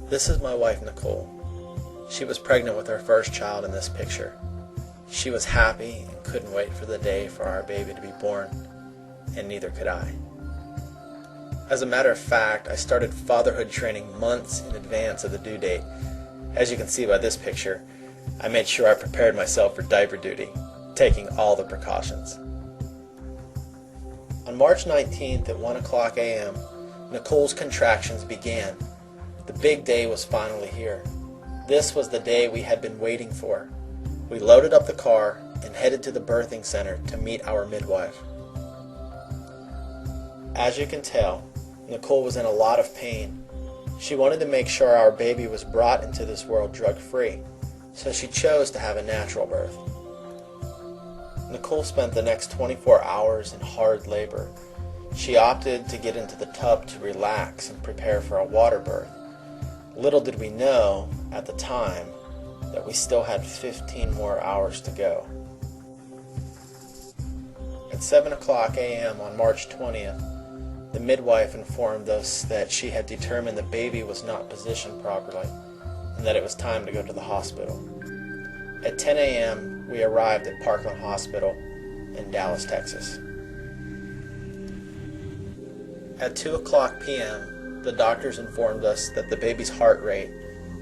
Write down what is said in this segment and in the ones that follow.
This is my wife, Nicole. She was pregnant with our first child in this picture. She was happy and couldn't wait for the day for our baby to be born, and neither could I. As a matter of fact, I started fatherhood training months in advance of the due date. As you can see by this picture, I made sure I prepared myself for diaper duty, taking all the precautions. On March 19th at 1 o'clock a.m., Nicole's contractions began. The big day was finally here. This was the day we had been waiting for. We loaded up the car and headed to the birthing center to meet our midwife. As you can tell, Nicole was in a lot of pain. She wanted to make sure our baby was brought into this world drug-free, so she chose to have a natural birth. Nicole spent the next 24 hours in hard labor. She opted to get into the tub to relax and prepare for a water birth. Little did we know at the time that we still had 15 more hours to go. At 7 o'clock a.m. on March 20th, the midwife informed us that she had determined the baby was not positioned properly and that it was time to go to the hospital. At 10 a.m., we arrived at Parkland Hospital in Dallas, Texas. At 2 o'clock p.m., the doctors informed us that the baby's heart rate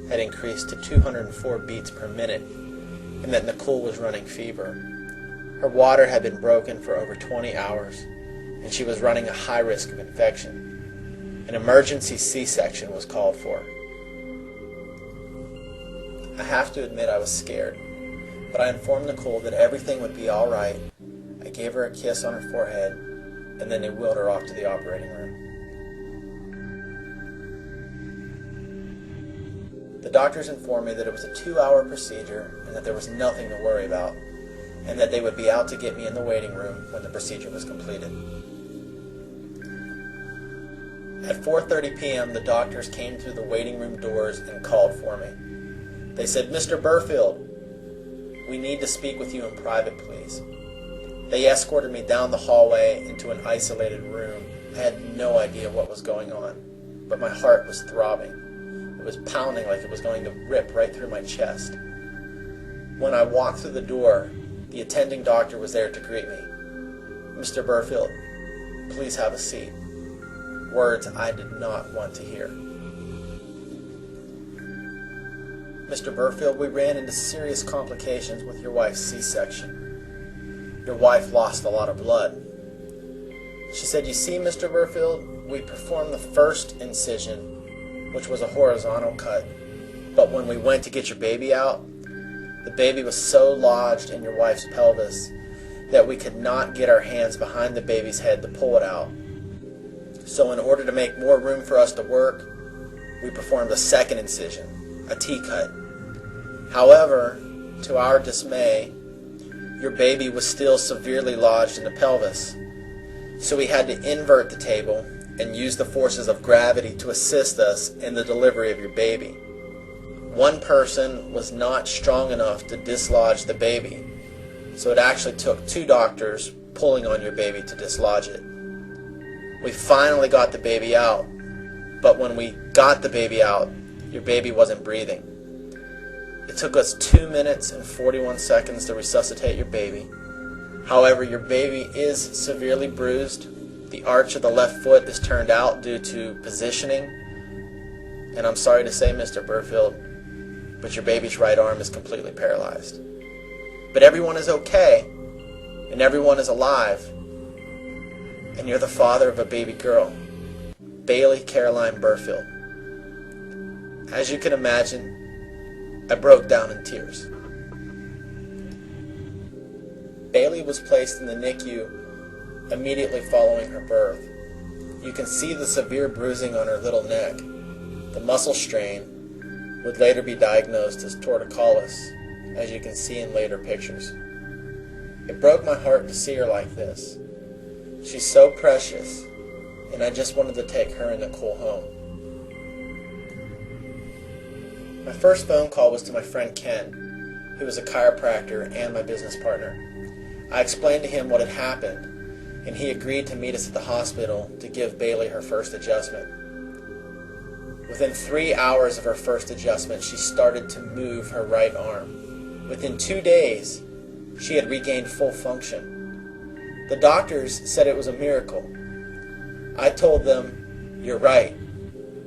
had increased to 204 beats per minute and that Nicole was running fever. Her water had been broken for over 20 hours and she was running a high risk of infection. An emergency C-section was called for. I have to admit I was scared, but I informed Nicole that everything would be all right. I gave her a kiss on her forehead and then they wheeled her off to the operating room. The doctors informed me that it was a 2-hour procedure and that there was nothing to worry about, and that they would be out to get me in the waiting room when the procedure was completed. At 4:30 p.m., the doctors came through the waiting room doors and called for me. They said, "Mr. Burfield, we need to speak with you in private, please." They escorted me down the hallway into an isolated room. I had no idea what was going on, but my heart was throbbing. It was pounding like it was going to rip right through my chest. When I walked through the door, the attending doctor was there to greet me. "Mr. Burfield, please have a seat." Words I did not want to hear. "Mr. Burfield, we ran into serious complications with your wife's C-section. Your wife lost a lot of blood." She said, "You see, Mr. Burfield, we performed the first incision, which was a horizontal cut, but when we went to get your baby out, the baby was so lodged in your wife's pelvis that we could not get our hands behind the baby's head to pull it out. So in order to make more room for us to work, we performed a second incision, a T-cut. However, to our dismay, your baby was still severely lodged in the pelvis, so we had to invert the table and use the forces of gravity to assist us in the delivery of your baby. One person was not strong enough to dislodge the baby, so it actually took 2 doctors pulling on your baby to dislodge it. We finally got the baby out, but when we got the baby out, your baby wasn't breathing. It took us 2 minutes and 41 seconds to resuscitate your baby. However, your baby is severely bruised. The arch of the left foot is turned out due to positioning. And I'm sorry to say, Mr. Burfield, but your baby's right arm is completely paralyzed. But everyone is okay, and everyone is alive. And you're the father of a baby girl, Bailey Caroline Burfield." As you can imagine, I broke down in tears. Bailey was placed in the NICU immediately following her birth. You can see the severe bruising on her little neck. The muscle strain would later be diagnosed as torticollis, as you can see in later pictures. It broke my heart to see her like this. She's so precious, and I just wanted to take her and Nicole home. My first phone call was to my friend Ken, who was a chiropractor and my business partner. I explained to him what had happened, and he agreed to meet us at the hospital to give Bailey her first adjustment. Within 3 hours of her first adjustment, she started to move her right arm. Within 2 days, she had regained full function. The doctors said it was a miracle. I told them, "You're right.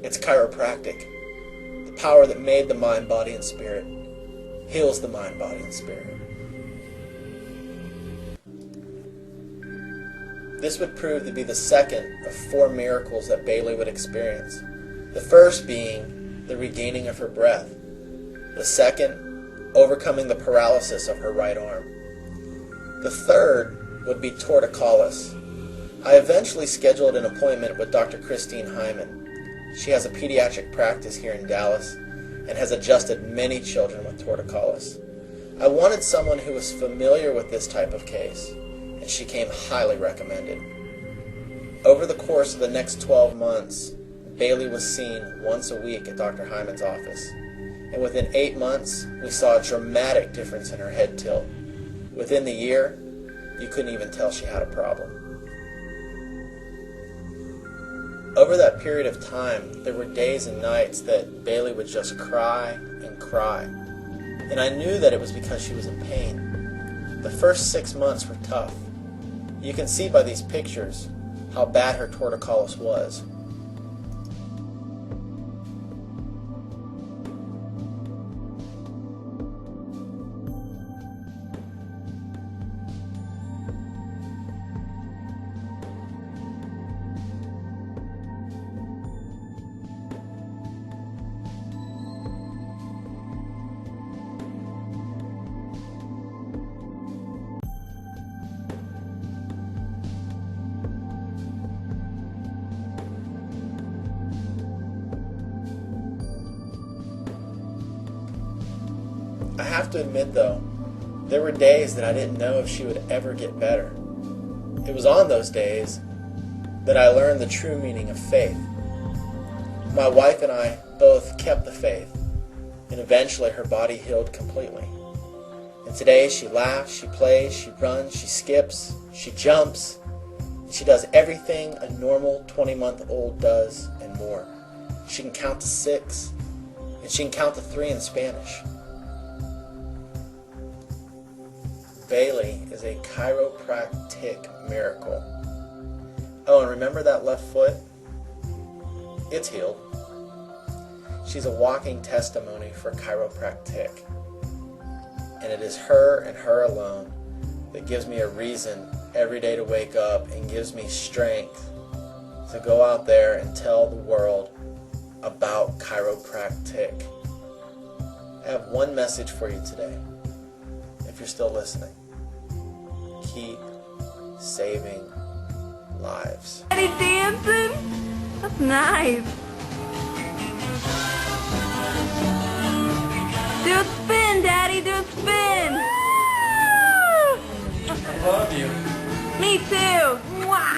It's chiropractic. The power that made the mind, body, and spirit heals the mind, body, and spirit." This would prove to be the second of 4 miracles that Bailey would experience. The first being the regaining of her breath. The second, overcoming the paralysis of her right arm. The third would be torticollis. I eventually scheduled an appointment with Dr. Christine Hyman. She has a pediatric practice here in Dallas and has adjusted many children with torticollis. I wanted someone who was familiar with this type of case, and she came highly recommended. Over the course of the next 12 months, Bailey was seen once a week at Dr. Hyman's office, and within 8 months, we saw a dramatic difference in her head tilt. Within the year, you couldn't even tell she had a problem. Over that period of time, there were days and nights that Bailey would just cry and cry, and I knew that it was because she was in pain. The first 6 months were tough. You can see by these pictures how bad her torticollis was. I have to admit though, there were days that I didn't know if she would ever get better. It was on those days that I learned the true meaning of faith. My wife and I both kept the faith, and eventually her body healed completely. And today she laughs, she plays, she runs, she skips, she jumps, and she does everything a normal 20-month-old does and more. She can count to 6, and she can count to 3 in Spanish. Bailey is a chiropractic miracle. Oh, and remember that left foot? It's healed. She's a walking testimony for chiropractic. And it is her and her alone that gives me a reason every day to wake up and gives me strength to go out there and tell the world about chiropractic. I have one message for you today. If you're still listening, keep saving lives. Daddy dancing? That's nice. Do a spin, Daddy, do a spin. I love you. Me too. Mwah.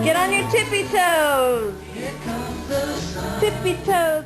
Get on your tippy toes. Tippy toes.